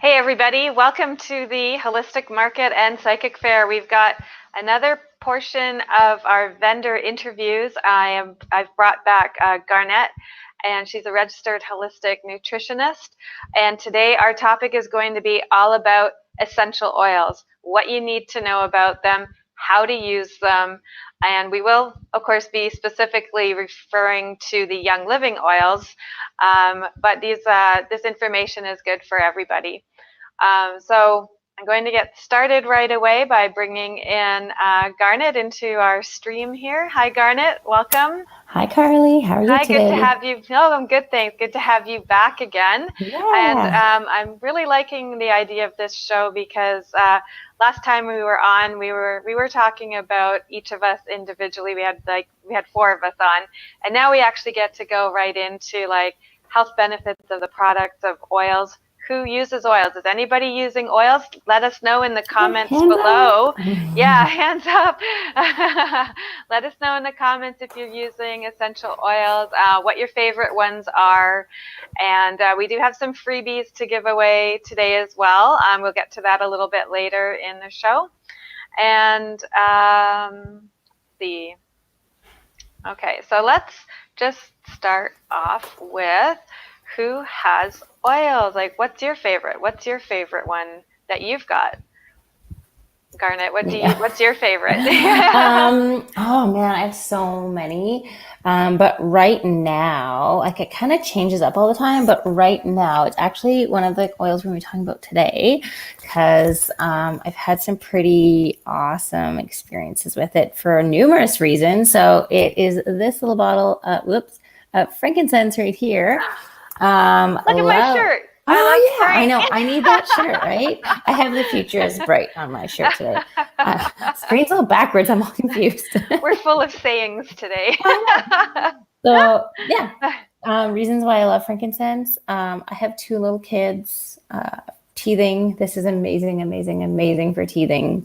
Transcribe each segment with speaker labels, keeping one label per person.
Speaker 1: Hey everybody, welcome to the Holistic Market and Psychic Fair. We've got another portion of our vendor interviews. I've brought back Garnette, and she's a registered holistic nutritionist. And today our topic is going to be all about essential oils, what you need to know about them, how to use them, and we will, of course, be specifically referring to the Young Living oils, but this information is good for everybody. So I'm going to get started right away by bringing in Garnette into our stream here. Hi, Garnette. Welcome.
Speaker 2: Hi, Carly. How are you
Speaker 1: Hi, good to
Speaker 2: today?
Speaker 1: have you. No, I'm good, thanks. Good to have you back again. And
Speaker 2: Yeah.
Speaker 1: I'm really liking the idea of this show because last time we were on, we were talking about each of us individually. We had four of us on, and now we actually get to go right into like health benefits of the products of oils. Who uses oils? Is anybody using oils? Let us know in the comments
Speaker 2: Hands up.
Speaker 1: below. Yeah, hands up. Let us know in the comments if you're using essential oils, what your favorite ones are. And we do have some freebies to give away today as well. We'll get to that a little bit later in the show. And see. Okay, so let's just start off with who has oils. Like, what's your favorite? What's your favorite one that you've got? Garnette,
Speaker 2: Yeah.
Speaker 1: what's your favorite?
Speaker 2: Oh man, I have so many. But right now, like it kind of changes up all the time, but right now it's actually one of the oils we're going to be talking about today because I've had some pretty awesome experiences with it for numerous reasons. So it is this little bottle, frankincense right here.
Speaker 1: Look at my
Speaker 2: Love.
Speaker 1: shirt. I like
Speaker 2: Oh yeah, I
Speaker 1: Frank.
Speaker 2: know. I need that shirt, right? I have the future is bright on my shirt today. Screen's all backwards. I'm all confused.
Speaker 1: We're full of sayings today.
Speaker 2: So yeah, reasons why I love frankincense. I have two little kids. Teething. This is amazing, amazing, amazing for teething.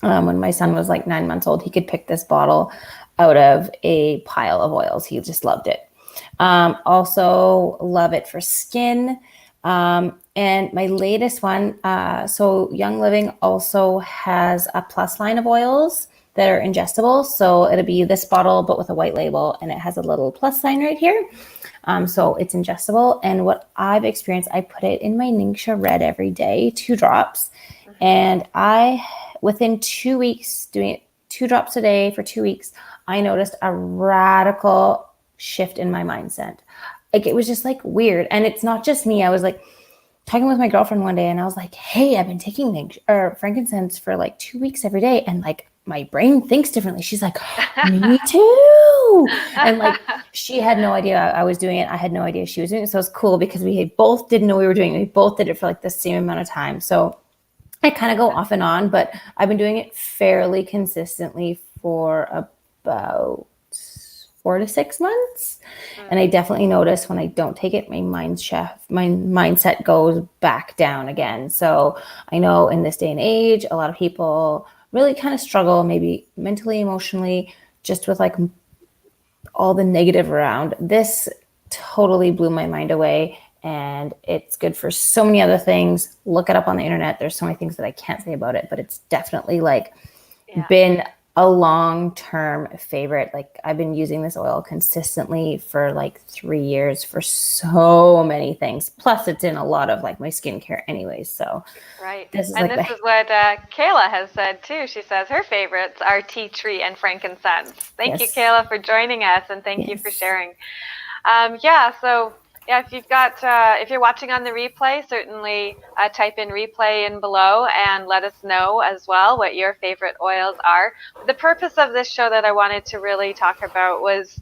Speaker 2: When my son was like 9 months old, he could pick this bottle out of a pile of oils. He just loved it. Also love it for skin. And my latest one, so Young Living also has a plus line of oils that are ingestible. So it'll be this bottle, but with a white label, and it has a little plus sign right here. So it's ingestible. And what I've experienced, I put it in my Ningxia Red every day, 2 drops. And within 2 weeks, doing it 2 drops a day for 2 weeks, I noticed a radical shift in my mindset. Like it was just like weird. And it's not just me. I was like talking with my girlfriend one day and I was like, hey, I've been taking frankincense for like 2 weeks every day. And like my brain thinks differently. She's like, me too. And like she had no idea I was doing it. I had no idea she was doing it. So it's cool because we both didn't know we were doing it. We both did it for like the same amount of time. So I kind of go off and on, but I've been doing it fairly consistently for about 4 to 6 months. And I definitely notice when I don't take it, my mindset goes back down again. So I know in this day and age, a lot of people really kind of struggle, maybe mentally, emotionally, just with like all the negative around. This totally blew my mind away. And it's good for so many other things. Look it up on the internet. There's so many things that I can't say about it, but it's definitely like been a long-term favorite. Like I've been using this oil consistently for like 3 years for so many things. Plus it's in a lot of like my skincare anyways. So
Speaker 1: Right.
Speaker 2: this is
Speaker 1: And
Speaker 2: like
Speaker 1: this is what Kayla has said too. She says her favorites are tea tree and frankincense. Thank you,
Speaker 2: yes,
Speaker 1: Kayla, for joining us, and thank you for
Speaker 2: yes.
Speaker 1: sharing. So yeah, if you're watching on the replay, certainly type in replay in below and let us know as well what your favorite oils are. The purpose of this show that I wanted to really talk about was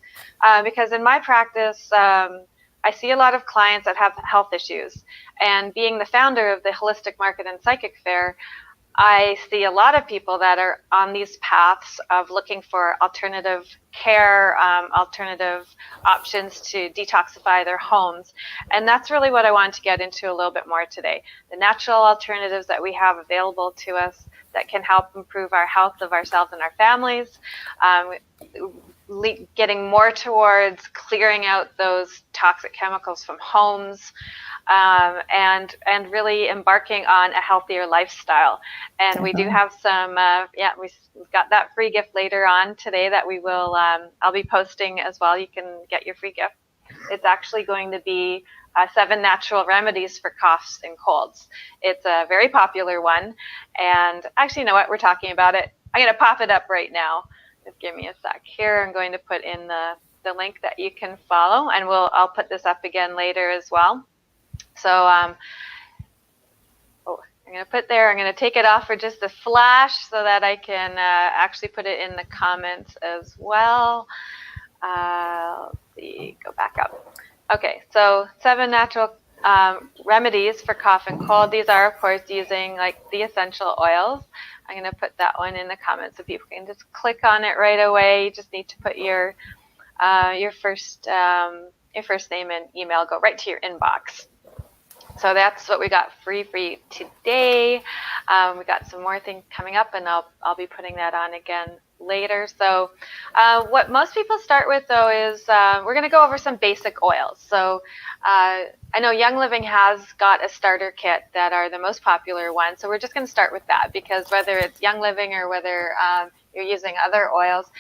Speaker 1: because in my practice, I see a lot of clients that have health issues. And being the founder of the Holistic Market and Psychic Fair, I see a lot of people that are on these paths of looking for alternative care, alternative options to detoxify their homes. And that's really what I wanted to get into a little bit more today. The natural alternatives that we have available to us that can help improve our health of ourselves and our families. getting more towards clearing out those toxic chemicals from homes, and really embarking on a healthier lifestyle. And we do have some, we've got that free gift later on today that we will, I'll be posting as well. You can get your free gift. It's actually going to be 7 natural remedies for coughs and colds. It's a very popular one. And actually, you know what? We're talking about it. I'm going to pop it up right now. Just give me a sec here. I'm going to put in the link that you can follow, and I'll put this up again later as well. So I'm going to put there. I'm going to take it off for just a flash so that I can actually put it in the comments as well. Let's see, go back up. Okay, so 7 natural remedies for cough and cold. These are, of course, using like the essential oils. I'm going to put that one in the comments so people can just click on it right away. You just need to put your first name and email, go right to your inbox. So that's what we got free for you today. We got some more things coming up, and I'll be putting that on again later. So what most people start with, though, is we're going to go over some basic oils. So I know Young Living has got a starter kit that are the most popular ones. So we're just going to start with that, because whether it's Young Living or whether you're using other oils,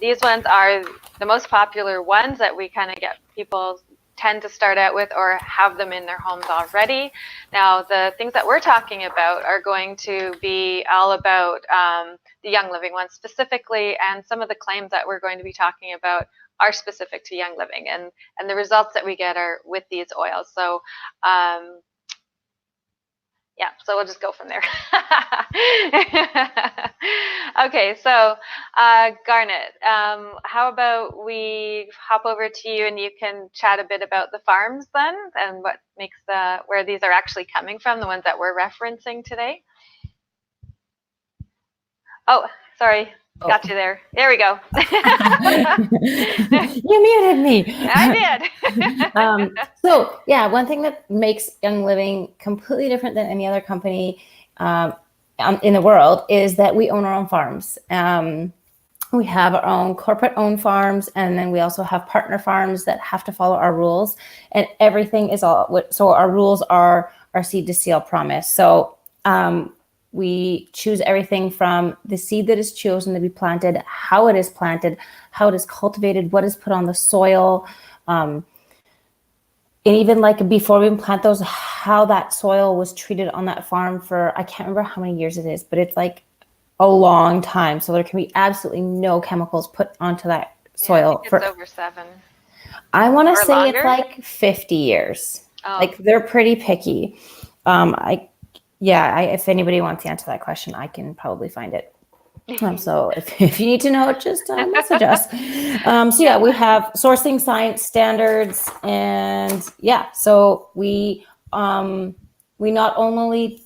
Speaker 1: these ones are the most popular ones that we kind of get people tend to start out with or have them in their homes already. Now, the things that we're talking about are going to be all about the Young Living ones specifically, and some of the claims that we're going to be talking about are specific to Young Living, and the results that we get are with these oils. So yeah, so we'll just go from there. Okay, so Garnette, how about we hop over to you and you can chat a bit about the farms then, and what makes where these are actually coming from, the ones that we're referencing today. Oh, sorry. Got you there. There we go.
Speaker 2: You muted me.
Speaker 1: I did.
Speaker 2: So yeah, one thing that makes Young Living completely different than any other company in the world is that we own our own farms. We have our own corporate-owned farms, and then we also have partner farms that have to follow our rules. And everything is so our rules are our seed to seal promise. So we choose everything from the seed that is chosen to be planted, how it is planted, how it is cultivated, what is put on the soil, and even like before we plant those, how that soil was treated on that farm for, I can't remember how many years it is, but it's like a long time. So there can be absolutely no chemicals put onto that soil.
Speaker 1: Yeah, I think it's over 7.
Speaker 2: I want to say
Speaker 1: longer?
Speaker 2: It's like 50 years.
Speaker 1: Oh.
Speaker 2: Like they're pretty picky. If anybody wants to answer that question, I can probably find it. So if you need to know, just message us. We have sourcing science standards, and so we not only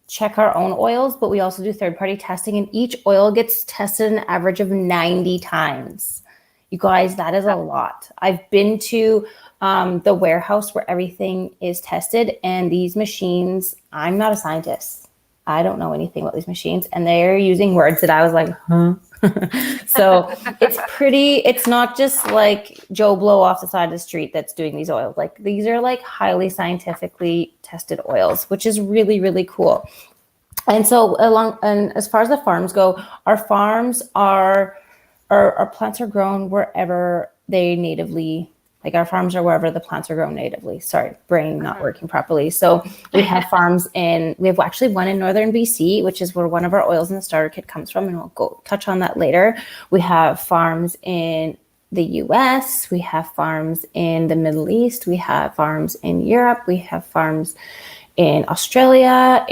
Speaker 2: check our own oils, but we also do third-party testing, and each oil gets tested an average of 90 times. You guys, that is a lot. I've been to the warehouse where everything is tested, and these machines, I'm not a scientist. I don't know anything about these machines, and they're using words that I was like, huh? So it's not just like Joe Blow off the side of the street that's doing these oils. Like these are like highly scientifically tested oils, which is really, really cool. And so and as far as the farms go, our farms our plants are grown wherever they natively, like our farms are wherever the plants are grown natively. Sorry, brain not working properly. So we have farms we have actually one in northern BC, which is where one of our oils in the starter kit comes from, and we'll go touch on that later. We have farms in the US, we have farms in the Middle East, we have farms in Europe, we have farms in Australia,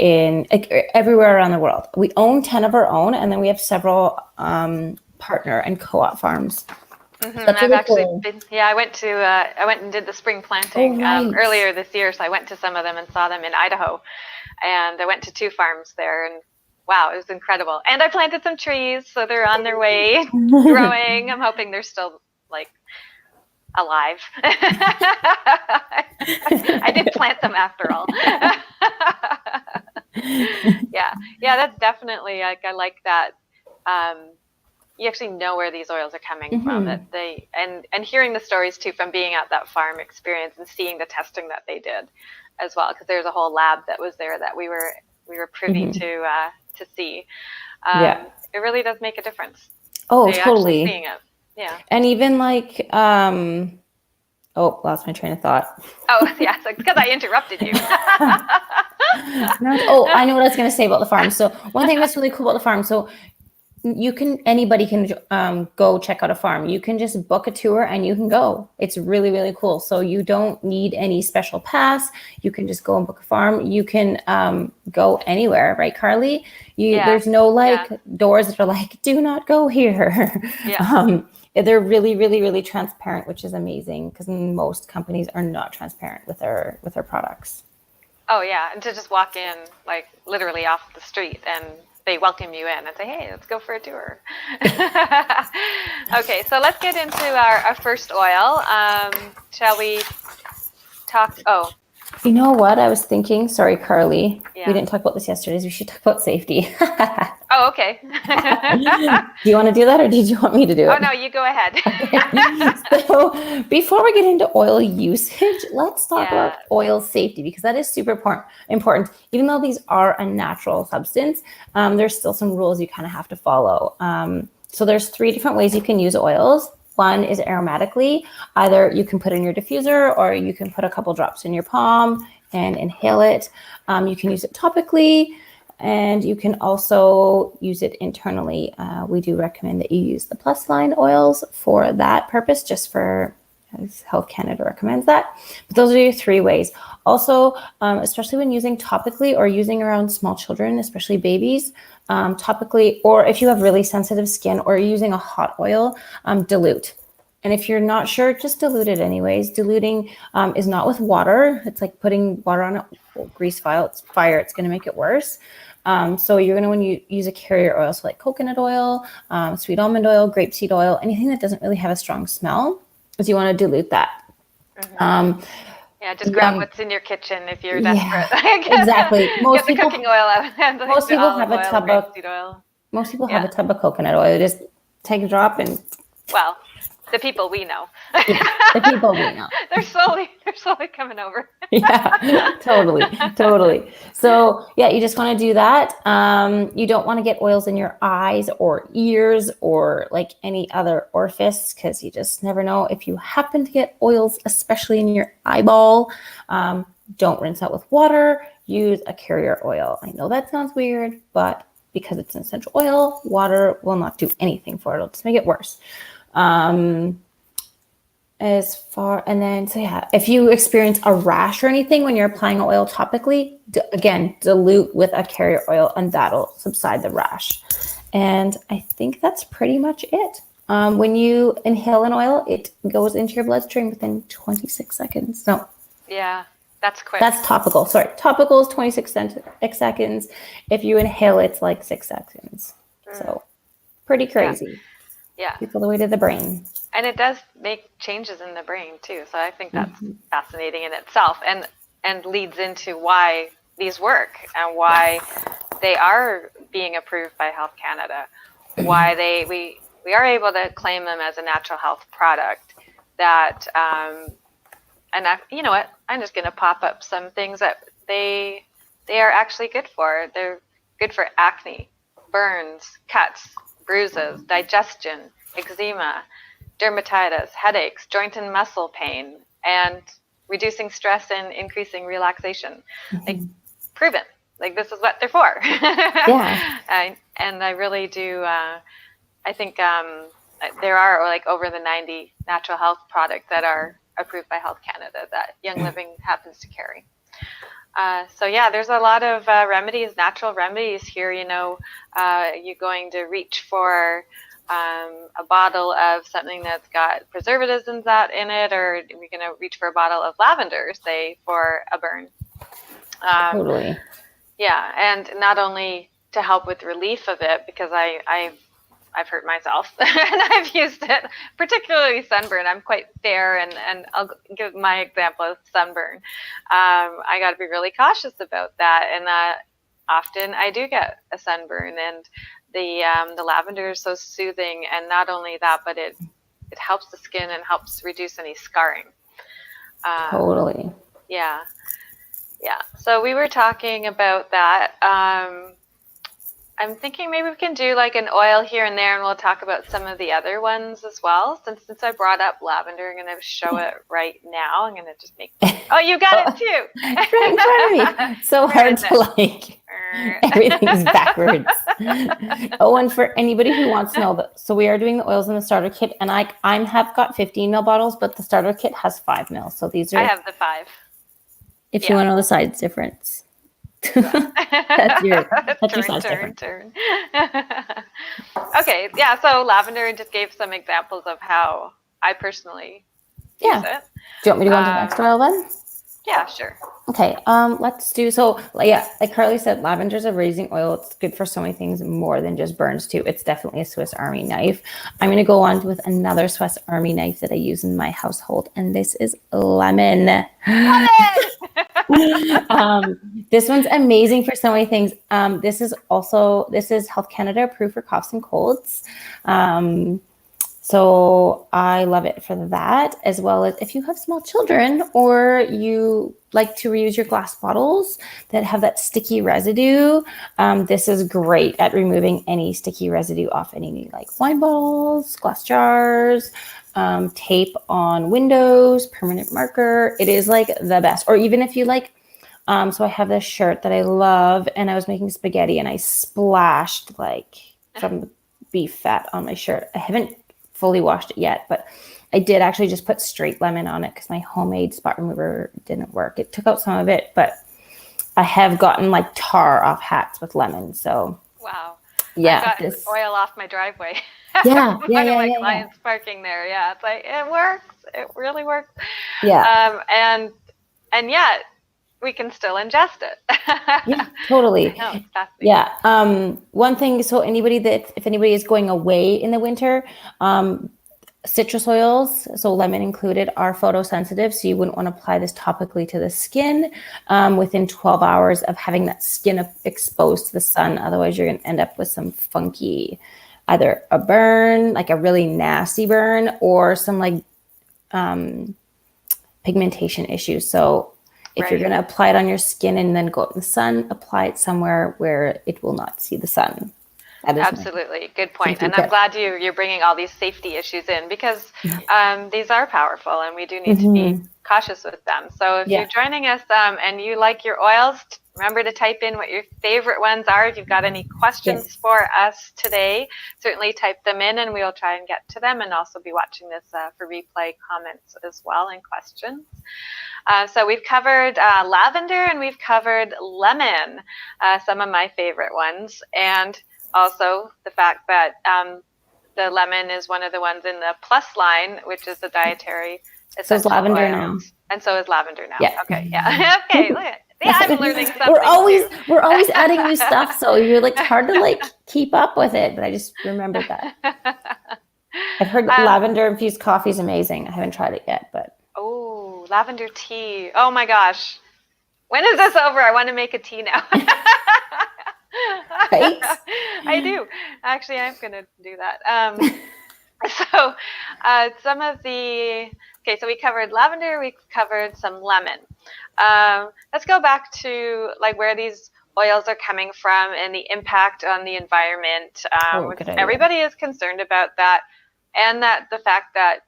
Speaker 2: everywhere around the world. We own 10 of our own, and then we have several partner and co-op farms.
Speaker 1: Mm-hmm. And I've actually been, I went and did the spring planting earlier this year. So I went to some of them and saw them in Idaho, and I went to 2 farms there, and wow, it was incredible. And I planted some trees, so they're on their way growing. I'm hoping they're still like alive. I did plant them after all. Yeah, that's definitely like, I like that. you actually know where these oils are coming from. That they and hearing the stories too from being at that farm experience and seeing the testing that they did as well, because there's a whole lab that was there that we were privy to see. It really does make a difference.
Speaker 2: Oh,
Speaker 1: They're
Speaker 2: totally.
Speaker 1: Actually seeing it. Yeah.
Speaker 2: And even like, lost my train of thought.
Speaker 1: Oh, yeah, because I interrupted you.
Speaker 2: I know what I was going to say about the farm. So one thing that's really cool about the farm, so anybody can go check out a farm. You can just book a tour and you can go. It's really, really cool. So you don't need any special pass. You can just go and book a farm. You can go anywhere, right, Carly? There's no doors that are like, do not go here.
Speaker 1: Yeah.
Speaker 2: They're really, really, really transparent, which is amazing because most companies are not transparent with their products.
Speaker 1: Oh yeah, and to just walk in like literally off the street and they welcome you in and say, hey, let's go for a tour. Okay, so let's get into our first oil. Shall we talk? Oh.
Speaker 2: You know what I was thinking? Sorry, Carly.
Speaker 1: Yeah.
Speaker 2: We didn't talk about this yesterday. We should talk about safety.
Speaker 1: Oh, okay.
Speaker 2: Do you want to do that or did you want me to do it?
Speaker 1: Oh, no, you go ahead.
Speaker 2: So before we get into oil usage, let's talk about oil safety because that is super important. Even though these are a natural substance, there's still some rules you kind of have to follow. So there's 3 different ways you can use oils. One is aromatically. Either you can put in your diffuser or you can put a couple drops in your palm and inhale it. You can use it topically and you can also use it internally. We do recommend that you use the Plus line oils for that purpose, just for as Health Canada recommends that. But those are your 3 ways. Also, especially when using topically or using around small children, especially babies, topically, or if you have really sensitive skin or you're using a hot oil, dilute. And if you're not sure, just dilute it anyways. Diluting is not with water. It's like putting water on a grease fire. It's going to make it worse. So you're going to, when you use a carrier oil, so like coconut oil, sweet almond oil, grapeseed oil, anything that doesn't really have a strong smell, is you want to dilute that.
Speaker 1: Yeah, just grab what's in your kitchen if you're desperate.
Speaker 2: Yeah, exactly.
Speaker 1: Get the cooking oil out.
Speaker 2: Most people have a tub of. Most people have a tub of coconut oil. Just take a drop and.
Speaker 1: Well, the people we know.
Speaker 2: Yeah, the people we know.
Speaker 1: They're slowly coming over.
Speaker 2: Yeah, totally. So yeah, you just want to do that. You don't want to get oils in your eyes or ears or like any other orifice because you just never know. If you happen to get oils, especially in your eyeball, don't rinse out with water. Use a carrier oil. I know that sounds weird, but because it's an essential oil, water will not do anything for it. It'll just make it worse. If you experience a rash or anything when you're applying oil topically, again, dilute with a carrier oil and that'll subside the rash. And I think that's pretty much it. When you inhale an oil, it goes into your bloodstream within 26 seconds. No.
Speaker 1: Yeah, that's quick.
Speaker 2: That's topical. Sorry. Topical is 26 seconds. If you inhale, it's like 6 seconds. So pretty crazy.
Speaker 1: Yeah.
Speaker 2: Keep all the way to the brain.
Speaker 1: And it does make changes in the brain too. So I think that's fascinating in itself and leads into why these work and why they are being approved by Health Canada. Why we are able to claim them as a natural health product that you know what? I'm just going to pop up some things that they are actually good for. They're good for acne, burns, cuts, bruises, digestion, eczema, dermatitis, headaches, joint and muscle pain, and reducing stress and increasing relaxation. Like, proven. Like, this is what they're for.
Speaker 2: Yeah.
Speaker 1: And I really do. I think there are like over the 90 natural health products that are approved by Health Canada that Young Living happens to carry. So yeah, there's a lot of remedies, natural remedies here. You know, you're going to reach for a bottle of something that's got preservatives in it, or we're going to reach for a bottle of lavender, say, for a burn.
Speaker 2: Totally.
Speaker 1: Yeah, and not only to help with relief of it, because I've hurt myself and I've used it, particularly sunburn. I'm quite fair, and I'll give my example of sunburn. I got to be really cautious about that, and often I do get a sunburn, and the lavender is so soothing, and not only that, but it helps the skin and helps reduce any scarring.
Speaker 2: Totally.
Speaker 1: Yeah. So we were talking about that. I'm thinking maybe we can do like an oil here and there, and we'll talk about some of the other ones as well. Since I brought up lavender, I'm going to show it right now. I'm going to just make. Oh, you got it too.
Speaker 2: Right in front of me. So hard to like. Everything's backwards. Oh, and for anybody who wants to know that, so we are doing the oils in the starter kit, and I have got 15 ml bottles, but the starter kit has 5 ml. So these are.
Speaker 1: I have the 5.
Speaker 2: If you want to know the size difference. that's your size difference.
Speaker 1: Turn. Okay, yeah. So lavender, just gave some examples of how I personally use it.
Speaker 2: Do you want me to go into the next oil then?
Speaker 1: Yeah, sure.
Speaker 2: Okay, let's do, so yeah, like Carly said, lavender is a raising oil. It's good for so many things more than just burns too. It's definitely a Swiss Army knife. I'm going to go on with another Swiss Army knife that I use in my household, and this is lemon. This one's amazing for so many things. This is Health Canada approved for coughs and colds. So I love it for that, as well as if you have small children or you like to reuse your glass bottles that have that sticky residue. This is great at removing any sticky residue off any like wine bottles, glass jars, tape on windows, permanent marker. It is like the best. Or even if you like, so I have this shirt that I love, and I was making spaghetti and I splashed like some beef fat on my shirt. I haven't fully washed it yet, but I did actually just put straight lemon on it because my homemade spot remover didn't work. It took out some of it, but I have gotten like tar off hats with lemon. So
Speaker 1: wow,
Speaker 2: yeah,
Speaker 1: I got oil off my driveway.
Speaker 2: Yeah,
Speaker 1: One of my clients parking there. Yeah, it's like it works. It really works.
Speaker 2: Yeah,
Speaker 1: and yet we can still ingest it.
Speaker 2: Yeah, totally.
Speaker 1: No,
Speaker 2: yeah. One thing, so if anybody is going away in the winter, citrus oils, so lemon included, are photosensitive. So you wouldn't want to apply this topically to the skin within 12 hours of having that skin exposed to the sun. Otherwise, you're going to end up with some funky, either a burn, like a really nasty burn, or some like pigmentation issues. So if you're going to apply it on your skin and then go out in the sun, apply it somewhere where it will not see the sun. That is
Speaker 1: absolutely good point. And I'm glad you're bringing all these safety issues in, because these are powerful and we do need to be cautious with them. So if you're joining us and you like your oils, remember to type in what your favorite ones are. If you've got any questions for us today, certainly type them in and we'll try and get to them, and also be watching this for replay comments as well and questions. So we've covered lavender and we've covered lemon, some of my favorite ones, and also the fact that the lemon is one of the ones in the plus line, which is the dietary essential
Speaker 2: lavender
Speaker 1: oils.
Speaker 2: now.
Speaker 1: And so is lavender now.
Speaker 2: Yeah.
Speaker 1: Okay. Yeah. Okay. Look at, I'm learning something.
Speaker 2: We're always adding new stuff, so you're like, it's hard to like keep up with it. But I just remembered that. I've heard lavender infused coffee is amazing. I haven't tried it yet, but
Speaker 1: lavender tea. Oh my gosh. When is this over? I want to make a tea now.
Speaker 2: Right?
Speaker 1: I do. Actually, I'm going to do that. So some of the, so we covered lavender, we covered some lemon. Let's go back to like where these oils are coming from and the impact on the environment. Everybody is concerned about that, and that the fact that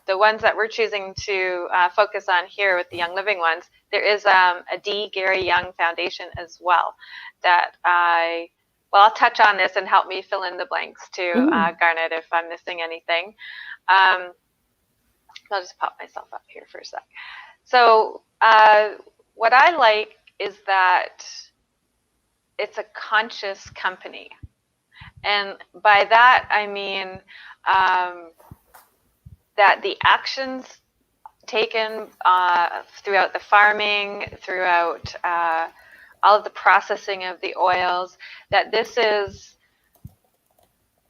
Speaker 1: the ones that we're choosing to focus on here with the Young Living ones, there is a D. Gary Young Foundation as well that I'll touch on this and help me fill in the blanks too, Garnette, if I'm missing anything. I'll just pop myself up here for a sec. So what I like is that it's a conscious company. And by that, I mean that the actions taken throughout the farming, throughout all of the processing of the oils, that this is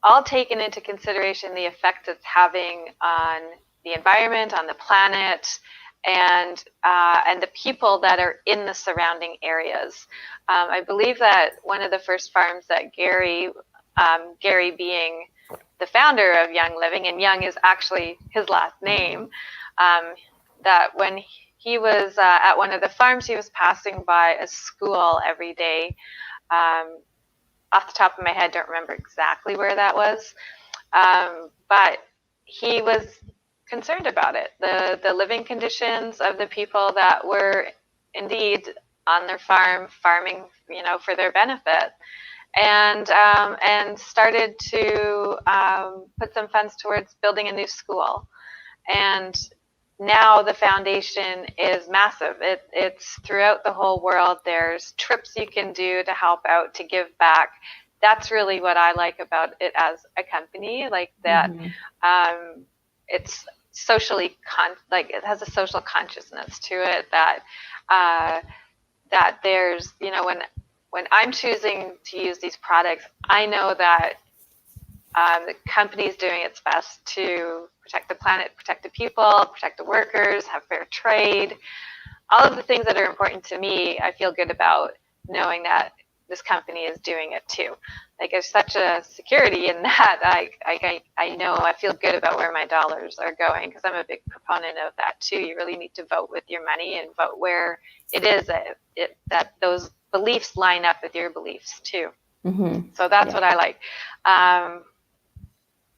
Speaker 1: all taken into consideration, the effect it's having on the environment, on the planet, and the people that are in the surrounding areas. I believe that one of the first farms that Gary Gary being the founder of Young Living, and Young is actually his last name, that when he was at one of the farms, he was passing by a school every day. Off the top of my head, don't remember exactly where that was, but he was concerned about it, the living conditions of the people that were indeed on their farming, for their benefit, and started to put some funds towards building a new school. And now the foundation is massive. It's throughout the whole world. There's trips you can do to help out, to give back. That's really what I like about it as a company, like that. It's socially it has a social consciousness to it, that there's, when I'm choosing to use these products, I know that the company is doing its best to protect the planet, protect the people, protect the workers, have fair trade, all of the things that are important to me. I feel good about knowing that this company is doing it too. Like, there's such a security in that. I know, I feel good about where my dollars are going, because I'm a big proponent of that too. You really need to vote with your money and vote where it is that those beliefs line up with your beliefs too. So that's what I like.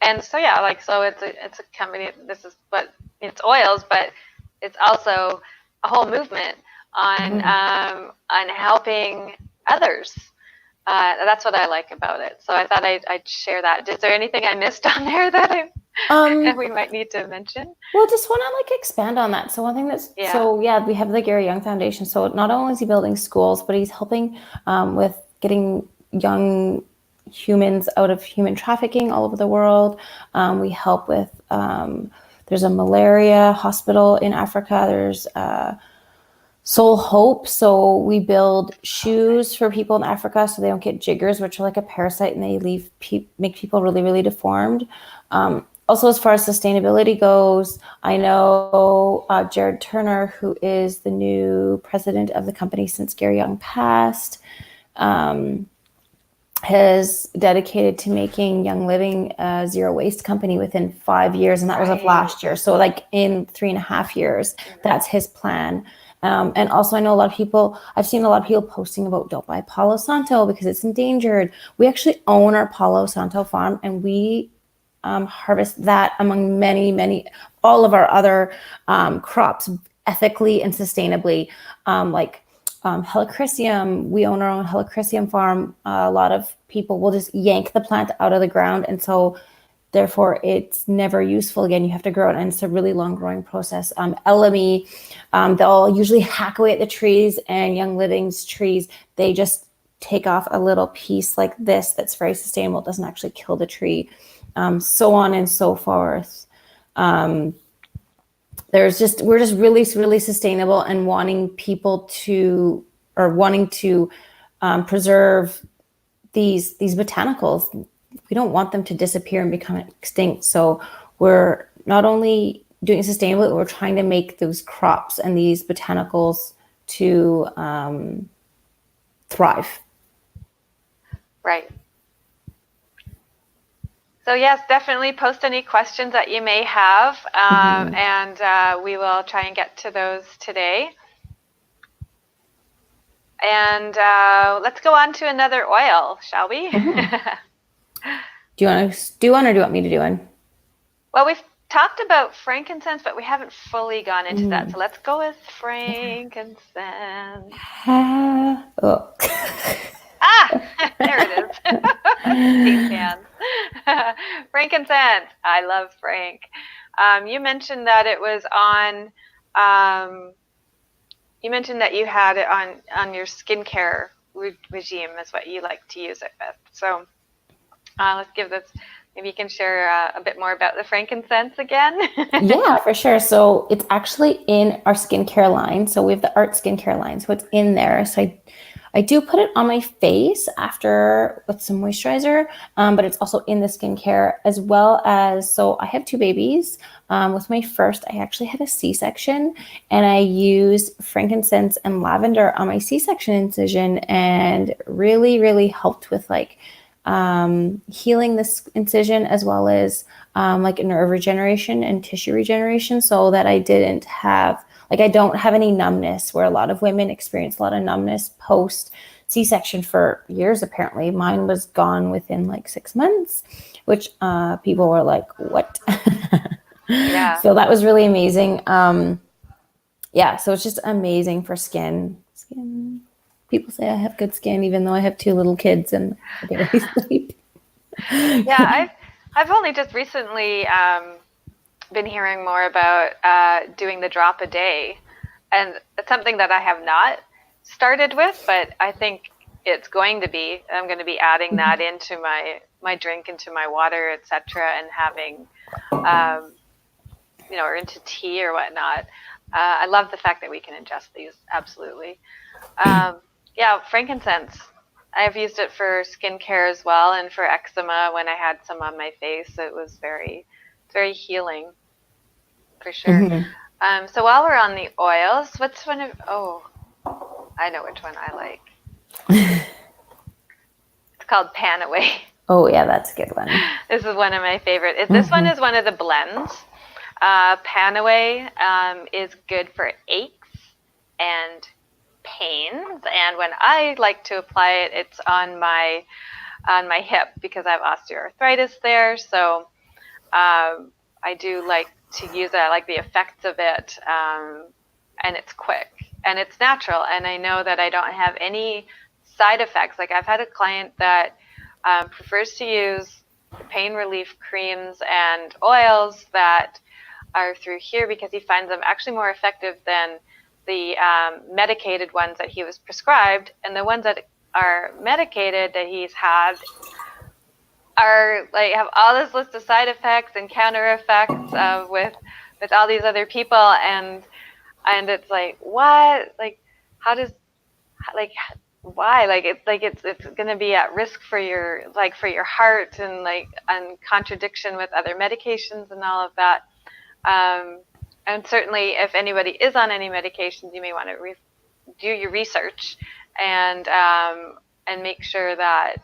Speaker 1: And so so it's a company. It's oils, but it's also a whole movement on helping others. That's what I like about it. So I thought I'd share that. Is there anything I missed on there that we might need to mention?
Speaker 2: Well, just want to expand on that. So one thing that's we have the Gary Young Foundation. So not only is he building schools, but he's helping with getting young humans out of human trafficking all over the world. We help with there's a malaria hospital in Africa. There's Soul Hope. So we build shoes for people in Africa so they don't get jiggers, which are like a parasite, and they make people really, really deformed. Also, as far as sustainability goes, I know Jared Turner, who is the new president of the company since Gary Young passed, has dedicated to making Young Living a zero waste company within 5 years. And that was of last year. So in 3.5 years, that's his plan. And also, I know I've seen a lot of people posting about don't buy Palo Santo because it's endangered. We actually own our Palo Santo farm, and we harvest that among all of our other crops ethically and sustainably. Helichrysum, we own our own Helichrysum farm. A lot of people will just yank the plant out of the ground, and so therefore it's never useful again. You have to grow it, and it's a really long growing process. Elemi, they'll usually hack away at the trees, and Young Living's trees, they just take off a little piece like this that's very sustainable. It doesn't actually kill the tree. So on and so forth. We're just really, really sustainable, and wanting to preserve these botanicals. We don't want them to disappear and become extinct. So we're not only doing it sustainably, we're trying to make those crops and these botanicals to thrive.
Speaker 1: Right. So yes, definitely post any questions that you may have, and we will try and get to those today. And let's go on to another oil, shall we?
Speaker 2: Do you want to do one, or do you want me to do one?
Speaker 1: Well, we've talked about frankincense, but we haven't fully gone into that. So let's go with frankincense. There it is. These hands. Frankincense. I love Frank. You mentioned that it was on. You mentioned that you had it on your skincare regime, is what you like to use it with. So let's give this. Maybe you can share a bit more about the frankincense again.
Speaker 2: Yeah, for sure. So it's actually in our skincare line. So we have the Art skincare line. So it's in there. So I do put it on my face after with some moisturizer, but it's also in the skincare as well as, so I have 2 babies. With my first, I actually had a C-section, and I used frankincense and lavender on my C-section incision, and really, really helped with healing this incision, as well as like nerve regeneration and tissue regeneration, so that I didn't have, like, I don't have any numbness, where a lot of women experience a lot of numbness post C-section for years. Apparently mine was gone within like 6 months, which people were like, what?
Speaker 1: Yeah.
Speaker 2: So that was really amazing. Yeah, so it's just amazing for skin. People say I have good skin, even though I have 2 little kids and I barely sleep.
Speaker 1: Yeah, I've only just recently been hearing more about doing the drop a day, and it's something that I have not started with, but I think it's going to be. I'm going to be adding that into my drink, into my water, etc., and having, or into tea or whatnot. I love the fact that we can ingest these. Absolutely. Yeah, frankincense. I've used it for skincare as well, and for eczema when I had some on my face. It was very healing, for sure.
Speaker 2: Mm-hmm.
Speaker 1: So while we're on the oils, what's one of? Oh, I know which one I like. It's called Panaway.
Speaker 2: Oh yeah, that's a good one.
Speaker 1: This is one of my favorite. This one is one of the blends. Panaway is good for aches and pains, and when I like to apply it, it's on my hip, because I have osteoarthritis there. So I do like to use it. I like the effects of it, and it's quick and it's natural, and I know that I don't have any side effects. Like, I've had a client that prefers to use the pain relief creams and oils that are through here, because he finds them actually more effective than the medicated ones that he was prescribed. And the ones that are medicated that he's had are like, have all this list of side effects and counter effects with all these other people, and it's like, what? Like, how does, like, why? Like, it's going to be at risk for your heart, and contradiction with other medications and all of that. And certainly, if anybody is on any medications, you may want to do your research and make sure that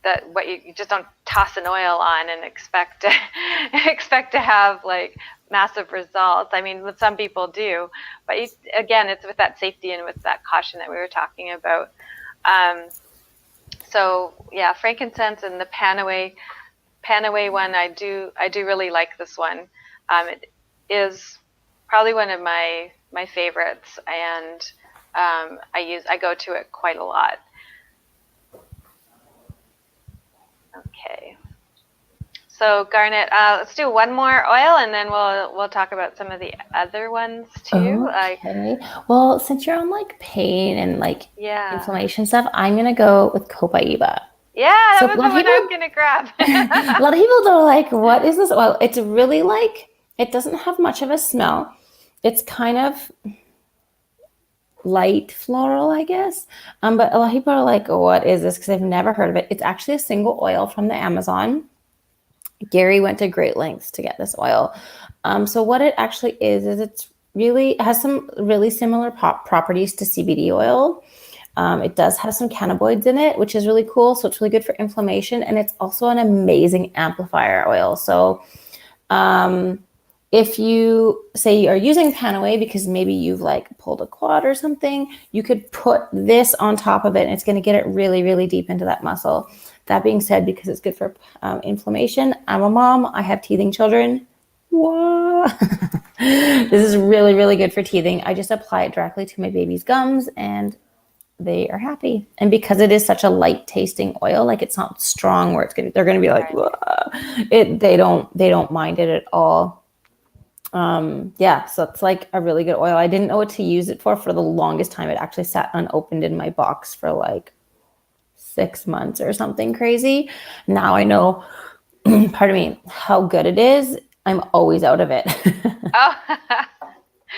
Speaker 1: that what you just don't toss an oil on and expect to have like massive results. I mean, some people do, but again, it's with that safety and with that caution that we were talking about. So yeah, frankincense and the Panaway one, I do really like this one. It is probably one of my favorites, and I go to it quite a lot. Okay. So Garnette, let's do one more oil, and then we'll talk about some of the other ones too.
Speaker 2: Okay. Well, since you're on like pain and like inflammation stuff, I'm gonna go with Copaiba.
Speaker 1: Yeah, that was the one I was gonna grab.
Speaker 2: A lot of people don't like, what is this oil? It's really like, it doesn't have much of a smell. It's kind of light floral, I guess. But a lot of people are like, what is this? Because they've never heard of it. It's actually a single oil from the Amazon. Gary went to great lengths to get this oil. So what it actually is it's really, it has some really similar properties to CBD oil. It does have some cannabinoids in it, which is really cool. So it's really good for inflammation. And it's also an amazing amplifier oil. So if you say you are using Panaway because maybe you've like pulled a quad or something, you could put this on top of it, and it's going to get it really, really deep into that muscle. That being said, because it's good for inflammation, I'm a mom. I have teething children. Whoa. This is really, really good for teething. I just apply it directly to my baby's gums, and they are happy. And because it is such a light tasting oil, like it's not strong where they're going to be like, whoa. They don't mind it at all. Yeah, so it's like a really good oil. I didn't know what to use it for the longest time. It actually sat unopened in my box for like 6 months or something crazy. Now I know, pardon me, how good it is. I'm always out of it.
Speaker 1: Oh,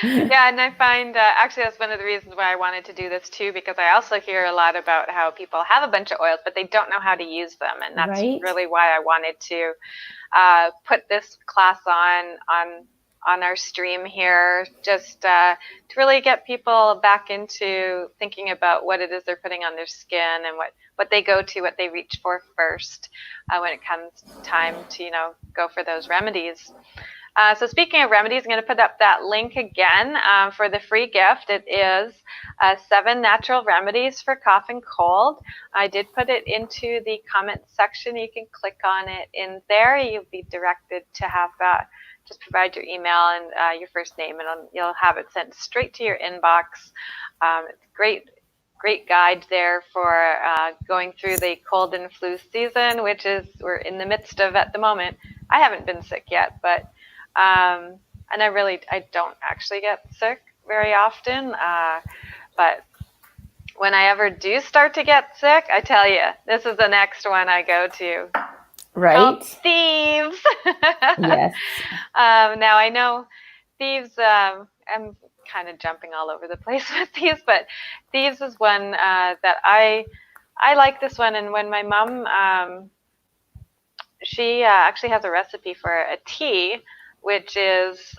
Speaker 1: yeah, and I find actually that's one of the reasons why I wanted to do this too, because I also hear a lot about how people have a bunch of oils, but they don't know how to use them, and that's really why I wanted to put this class on our stream here, just to really get people back into thinking about what it is they're putting on their skin and what they go to, what they reach for first when it comes time to, go for those remedies. So speaking of remedies, I'm going to put up that link again for the free gift. It is 7 natural remedies for cough and cold. I did put it into the comment section. You can click on it in there. You'll be directed to have that. Just provide your email and your first name, and you'll have it sent straight to your inbox. It's great guide there for going through the cold and flu season, which we're in the midst of at the moment. I haven't been sick yet, but and I don't actually get sick very often, but when I ever do start to get sick, I tell you, this is the next one I go to.
Speaker 2: Right.
Speaker 1: Called thieves.
Speaker 2: Yes.
Speaker 1: Now I know thieves, I'm kind of jumping all over the place with these, but thieves is one that I like this one. And when my mom, she actually has a recipe for a tea, which is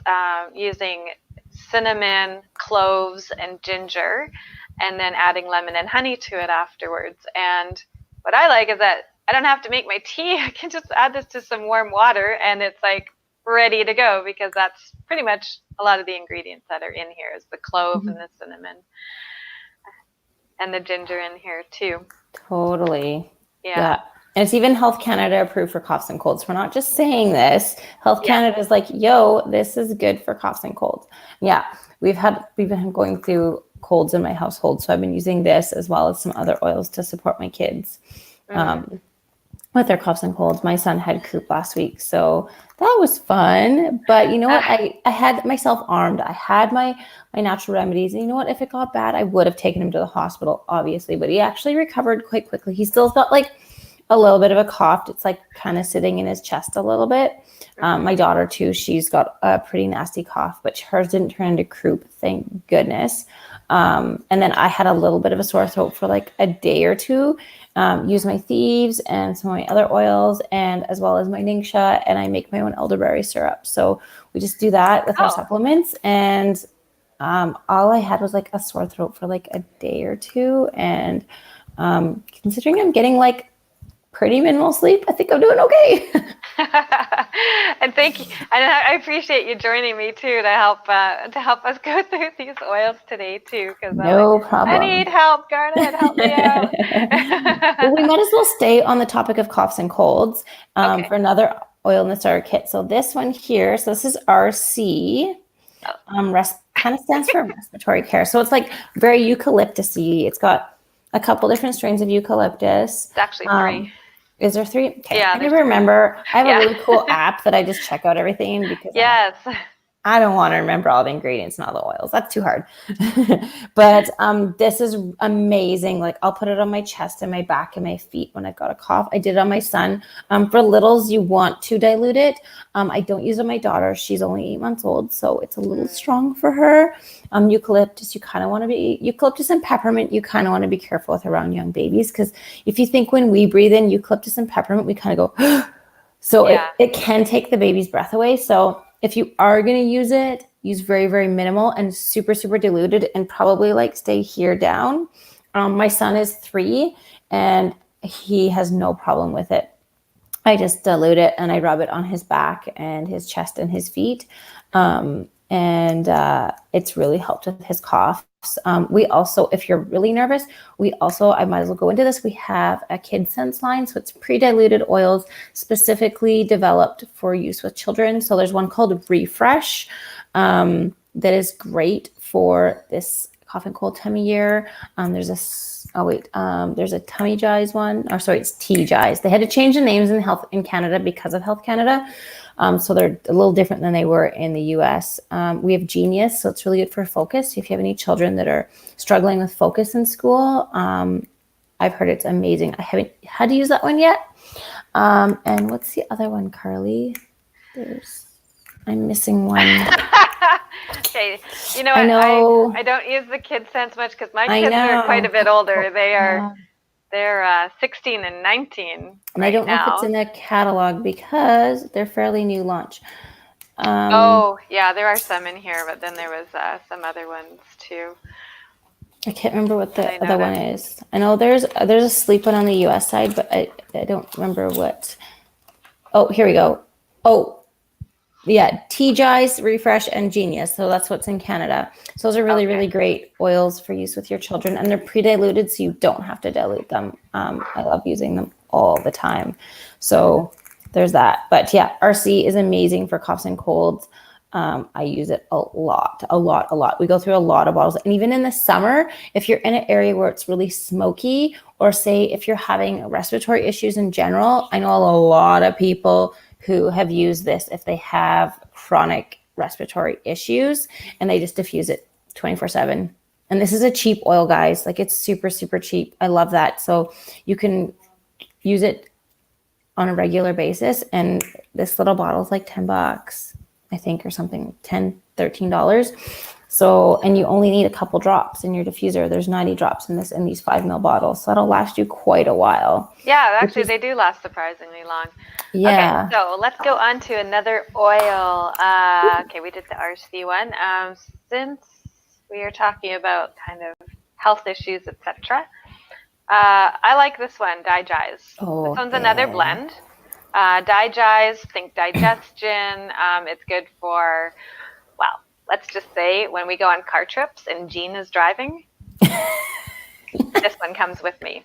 Speaker 1: using cinnamon, cloves, and ginger, and then adding lemon and honey to it afterwards. And what I like is that I don't have to make my tea. I can just add this to some warm water, and it's like ready to go, because that's pretty much a lot of the ingredients that are in here is the clove and the cinnamon and the ginger in here too.
Speaker 2: Totally.
Speaker 1: Yeah.
Speaker 2: And it's even Health Canada approved for coughs and colds. We're not just saying this. Health Canada is like, yo, this is good for coughs and colds. Yeah. We've been going through colds in my household. So I've been using this as well as some other oils to support my kids with their coughs and colds. My son had croup last week, so that was fun. But you know what? I had myself armed. I had my natural remedies. And you know what? If it got bad, I would have taken him to the hospital, obviously. But he actually recovered quite quickly. He still's got like a little bit of a cough. It's like kind of sitting in his chest a little bit. My daughter too, she's got a pretty nasty cough, but hers didn't turn into croup, thank goodness. And then I had a little bit of a sore throat for like a day or two. Use my thieves and some of my other oils, and as well as my Ningxia, and I make my own elderberry syrup. So we just do that with our supplements. And all I had was like a sore throat for like a day or two. And considering I'm getting like pretty minimal sleep, I think I'm doing okay.
Speaker 1: And thank you. And I appreciate you joining me too to help us go through these oils today too. Because
Speaker 2: no problem.
Speaker 1: I need help, Garnette. Help me out.
Speaker 2: Well, we might as well stay on the topic of coughs and colds for another oil in the starter kit. So this one here, so this is RC. Kind of stands for respiratory care. So it's like very eucalyptus-y. It's got a couple different strains of eucalyptus.
Speaker 1: It's actually 3.
Speaker 2: Is there 3? Okay.
Speaker 1: Yeah,
Speaker 2: I never remember. I have a really cool app that I just check out everything because I don't want to remember all the ingredients and all the oils. That's too hard. But this is amazing. Like I'll put it on my chest and my back and my feet when I've got a cough. I did it on my son. For littles, you want to dilute it. I don't use it on my daughter. She's only 8 months old, so it's a little strong for her. Eucalyptus, eucalyptus and peppermint, you kind of want to be careful with around young babies, because if you think when we breathe in eucalyptus and peppermint, we kind of go, so it can take the baby's breath away. So if you are going to use it, use very, very minimal and super, super diluted, and probably like stay here down. My son is 3 and he has no problem with it. I just dilute it and I rub it on his back and his chest and his feet. And it's really helped with his coughs. We also, if you're really nervous, I might as well go into this. We have a Kid Sense line. So it's pre-diluted oils specifically developed for use with children. So there's one called Refresh that is great for this cough and cold time of year. There's a Tummy Jize one. It's Tea Jize. They had to change the names in Canada because of Health Canada. So they're a little different than they were in the US. We have Genius, so it's really good for focus. If you have any children that are struggling with focus in school, I've heard it's amazing. I haven't had to use that one yet. And what's the other one, Carly? I'm missing one.
Speaker 1: Okay, you know what? I don't use the Kid Sense much because my kids are quite a bit older. They're 16 and 19.
Speaker 2: And I don't know if it's in the catalog because they're fairly new launch.
Speaker 1: Oh, yeah, there are some in here, but then there was some other ones too.
Speaker 2: I can't remember what the other one is. I know there's a sleep one on the US side, but I don't remember what. Oh, here we go. Oh, yeah, T-Jize, Refresh, and Genius. So that's what's in Canada. So those are really, really great oils for use with your children. And they're pre-diluted, so you don't have to dilute them. I love using them all the time. So there's that. But yeah, RC is amazing for coughs and colds. I use it a lot. We go through a lot of bottles. And even in the summer, if you're in an area where it's really smoky, or say if you're having respiratory issues in general, I know a lot of people who have used this if they have chronic respiratory issues, and they just diffuse it 24/7. And this is a cheap oil, guys. Like, it's super, super cheap. I love that. So you can use it on a regular basis. And this little bottle is like $10, I think, or something, $13. So, and you only need a couple drops in your diffuser. There's 90 drops in these 5 ml bottles. So that'll last you quite a while.
Speaker 1: Yeah, actually they do last surprisingly long.
Speaker 2: Yeah.
Speaker 1: Okay, so let's go on to another oil. Okay, we did the RC one. Since we are talking about kind of health issues, etc., I like this one, Digize.
Speaker 2: Oh,
Speaker 1: this one's another blend. Digize, think digestion. It's good for, well, let's just say when we go on car trips and Jean is driving, this one comes with me.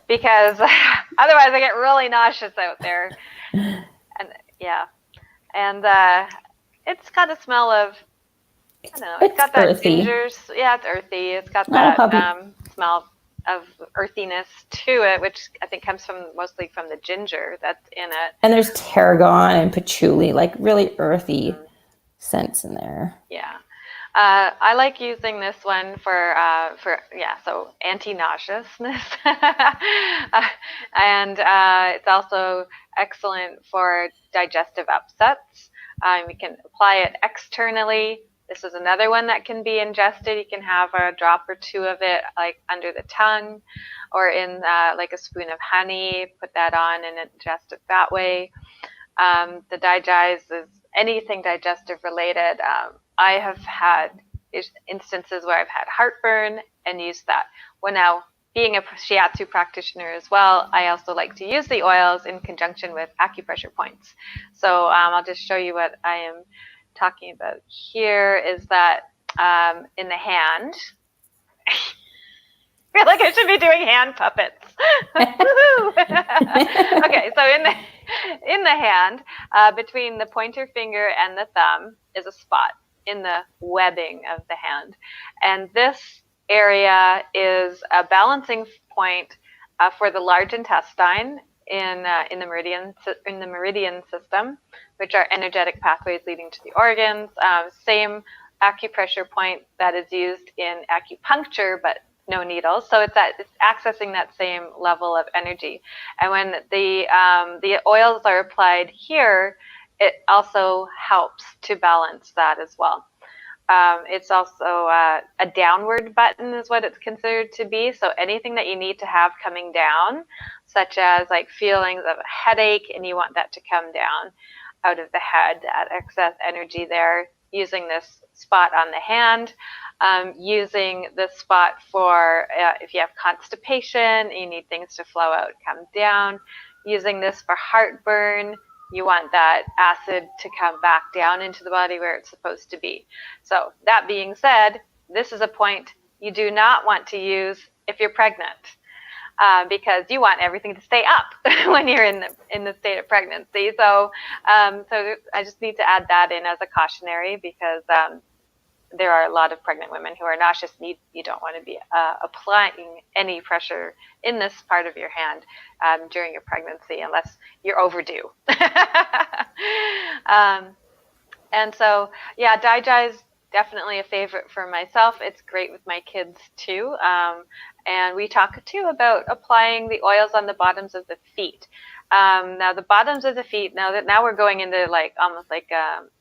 Speaker 1: Because otherwise I get really nauseous out there. And yeah. And it's got a smell of, I don't know, it's got that
Speaker 2: earthy.
Speaker 1: gingers. Yeah, it's earthy. It's got that smell of earthiness to it, which I think comes mostly from the ginger that's in it.
Speaker 2: And there's tarragon and patchouli, like really earthy scents in there.
Speaker 1: Yeah. I like using this one for so anti-nauseousness. And it's also excellent for digestive upsets. We can apply it externally. This is another one that can be ingested. You can have a drop or two of it like under the tongue, or in like a spoon of honey, put that on and ingest it that way. The Digize is anything digestive related. I have had instances where I've had heartburn and used that. Well, now, being a Shiatsu practitioner as well, I also like to use the oils in conjunction with acupressure points. So I'll just show you what I am talking about here. Is that in the hand. I feel like I should be doing hand puppets. Okay, so in the hand, between the pointer finger and the thumb is a spot in the webbing of the hand. And this area is a balancing point for the large intestine in the meridian system, which are energetic pathways leading to the organs. Same acupressure point that is used in acupuncture, but no needles. So it's accessing that same level of energy. And when the oils are applied here, it also helps to balance that as well. It's also a downward button is what it's considered to be. So anything that you need to have coming down, such as like feelings of a headache, and you want that to come down out of the head, that excess energy there, using this spot on the hand. Using this spot for if you have constipation, you need things to flow out, come down. Using this for heartburn, you want that acid to come back down into the body where it's supposed to be. So that being said, this is a point you do not want to use if you're pregnant, because you want everything to stay up when you're in the state of pregnancy. So I just need to add that in as a cautionary, because there are a lot of pregnant women who are nauseous. You don't want to be applying any pressure in this part of your hand during your pregnancy unless you're overdue. And so, yeah, Digize, definitely a favorite for myself. It's great with my kids too. And we talk too about applying the oils on the bottoms of the feet. Now the bottoms of the feet, now we're going into almost like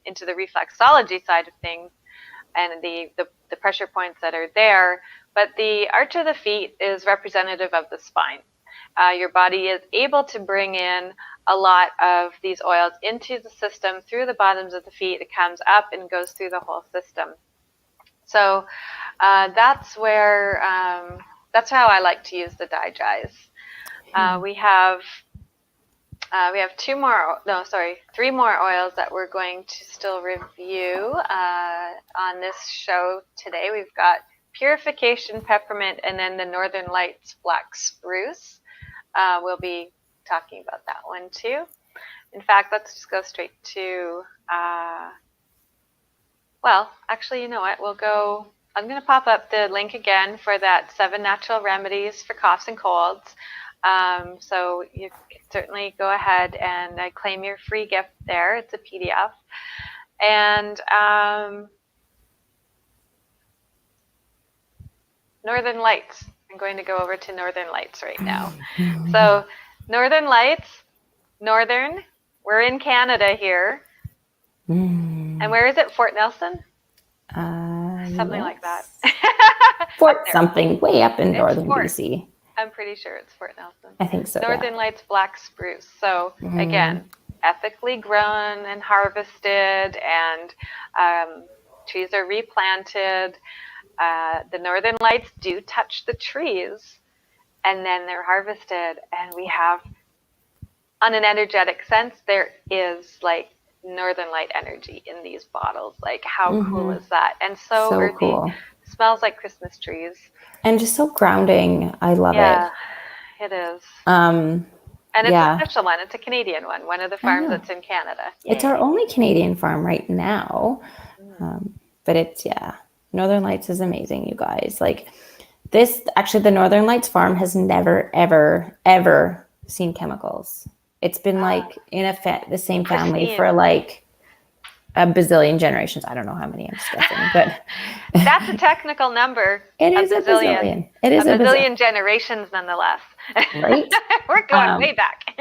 Speaker 1: into the reflexology side of things, and the pressure points that are there. But the arch of the feet is representative of the spine. Your body is able to bring in a lot of these oils into the system through the bottoms of the feet. It comes up and goes through the whole system. So that's where that's how I like to use the Digis. We have three more oils that we're going to still review on this show today. We've got Purification Peppermint and then the Northern Lights Black Spruce. We'll be talking about that one too. In fact, let's just go straight to, well, actually, you know what? I'm going to pop up the link again for that 7 natural remedies for coughs and colds. So you can certainly go ahead and claim your free gift there. It's a PDF. And Northern Lights. I'm going to go over to Northern Lights right now. So Northern Lights, Northern, we're in Canada here. And where is it? Fort Nelson? Something like that.
Speaker 2: Fort something, way up in northern BC.
Speaker 1: I'm pretty sure it's Fort Nelson.
Speaker 2: I think so.
Speaker 1: Northern Lights Black Spruce. So again, ethically grown and harvested, and trees are replanted. The Northern Lights do touch the trees, and then they're harvested, and we have, on an energetic sense, there is like Northern Light energy in these bottles. Like, how cool is that? And so earthy. Cool. Smells like Christmas trees. And
Speaker 2: just so grounding. I love it.
Speaker 1: Yeah, it is. And it's a special one. It's a Canadian one of the farms that's in Canada.
Speaker 2: Yay. It's our only Canadian farm right now. But it's, Northern Lights is amazing, you guys. Like this, actually, the Northern Lights farm has never, ever, ever seen chemicals. It's been like in the same family for like a bazillion generations. I don't know how many, I'm just guessing, but
Speaker 1: that's a technical number.
Speaker 2: It is a bazillion. It is
Speaker 1: a bazillion generations, nonetheless.
Speaker 2: Right?
Speaker 1: We're going way back.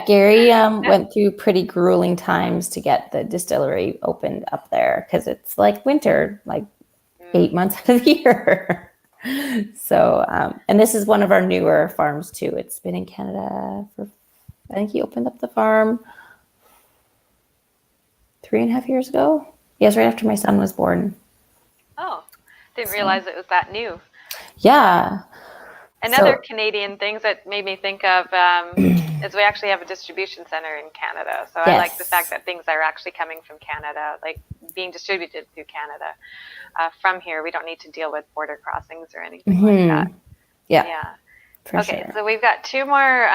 Speaker 2: Gary went through pretty grueling times to get the distillery opened up there because it's like winter, like 8 months out of the year. So, and this is one of our newer farms too. It's been in Canada for, I think he opened up the farm 3.5 years ago. Yes, right after my son was born.
Speaker 1: Oh, didn't realize it was that new.
Speaker 2: Yeah.
Speaker 1: Another Canadian things that made me think of is we actually have a distribution center in Canada. So I like the fact that things are actually coming from Canada, like being distributed through Canada. From here, we don't need to deal with border crossings or anything like that. Yeah. Okay, so we've got 2 more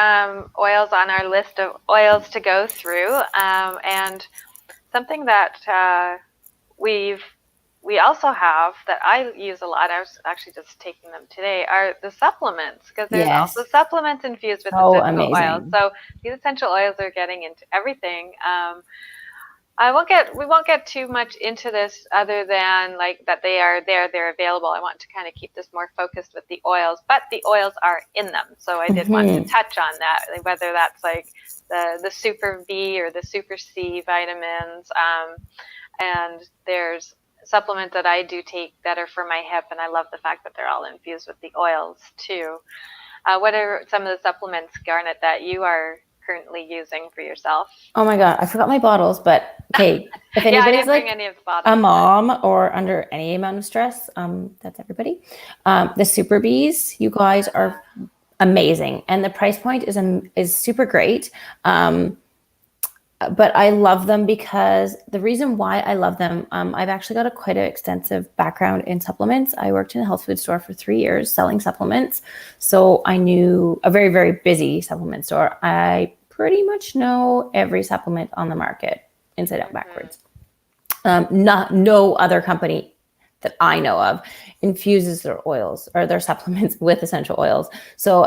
Speaker 1: oils on our list of oils to go through, and something that we also have that I use a lot. I was actually just taking them today. Are the supplements, because there's also supplements infused with essential oils. So these essential oils are getting into everything. We won't get too much into this other than like that they are there, they're available. I want to kind of keep this more focused with the oils, but the oils are in them. So I did want to touch on that, whether that's like the Super B or the Super C vitamins. And there's supplements that I do take that are for my hip, and I love the fact that they're all infused with the oils too. What are some of the supplements, Garnette, that you are currently using for yourself?
Speaker 2: Oh my God, I forgot my bottles, but okay. If anybody's like a mom or under any amount of stress, that's everybody. The Super Bees, you guys are amazing. And the price point is super great. But I love them because the reason why I love them, I've actually got quite an extensive background in supplements. I worked in a health food store for 3 years selling supplements. So I knew a very, very busy supplement store. I pretty much know every supplement on the market, inside out, backwards. No other company that I know of infuses their oils or their supplements with essential oils. So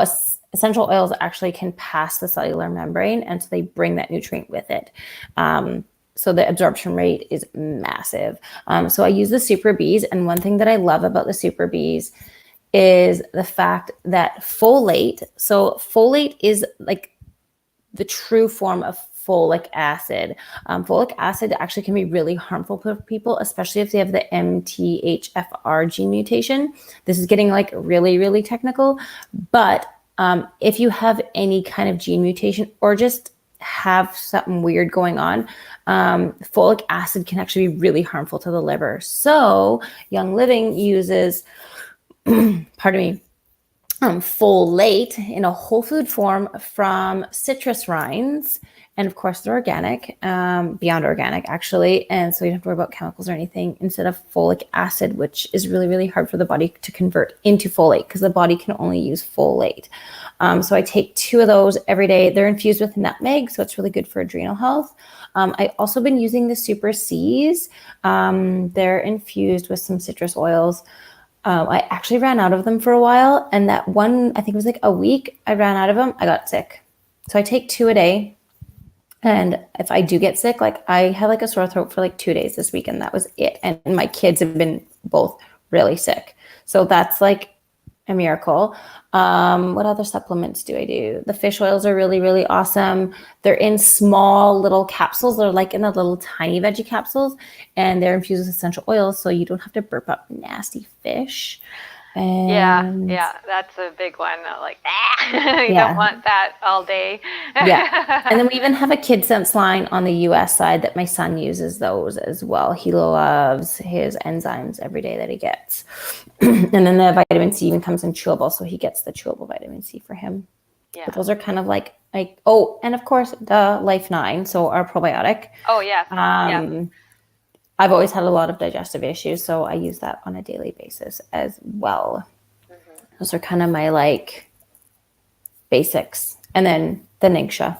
Speaker 2: essential oils actually can pass the cellular membrane, and so they bring that nutrient with it. So the absorption rate is massive. So I use the Super Bees, and one thing that I love about the Super Bees is the fact that folate. So folate is like the true form of folic acid. Folic acid actually can be really harmful for people, especially if they have the MTHFR gene mutation. This is getting like really, really technical, but if you have any kind of gene mutation or just have something weird going on, folic acid can actually be really harmful to the liver. So Young Living uses, pardon me, folate in a whole food form from citrus rinds. And of course, they're organic, beyond organic, actually. And so you don't have to worry about chemicals or anything instead of folic acid, which is really, really hard for the body to convert into folate because the body can only use folate. So I take 2 of those every day. They're infused with nutmeg, so it's really good for adrenal health. I've also been using the Super C's. They're infused with some citrus oils. I actually ran out of them for a while. And that one, I think it was like a week, I ran out of them. I got sick. So I take 2 a day. And if I do get sick, like I had like a sore throat for like 2 days this week, and that was it. And my kids have been both really sick. So that's like a miracle. What other supplements do I do? The fish oils are really, really awesome. They're in small little capsules. They're like in the little tiny veggie capsules, and they're infused with essential oils, so you don't have to burp up nasty fish. And
Speaker 1: yeah, that's a big one. Like, you don't want that all day.
Speaker 2: And then we even have a Kid Sense line on the US side that my son uses those as well. He loves his enzymes every day that he gets. And then the vitamin C even comes in chewable, so he gets the chewable vitamin C for him. Yeah. But those are kind of like, oh, and of course the Life 9, so our probiotic.
Speaker 1: Oh, yeah.
Speaker 2: I've always had a lot of digestive issues, so I use that on a daily basis as well. Mm-hmm. Those are kind of my like basics. And then the Ningxia.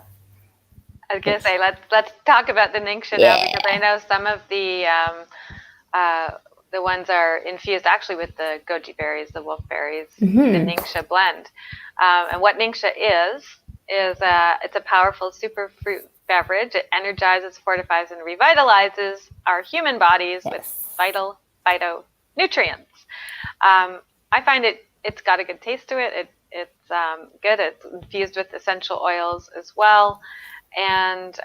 Speaker 1: I was gonna say, let's talk about the Ningxia now, because I know some of the ones are infused actually with the goji berries, the wolf berries, the Ningxia blend. And what Ningxia is it's a powerful superfruit beverage. It energizes, fortifies, and revitalizes our human bodies with vital phytonutrients. I find it's got a good taste to it. It's good. It's infused with essential oils as well. And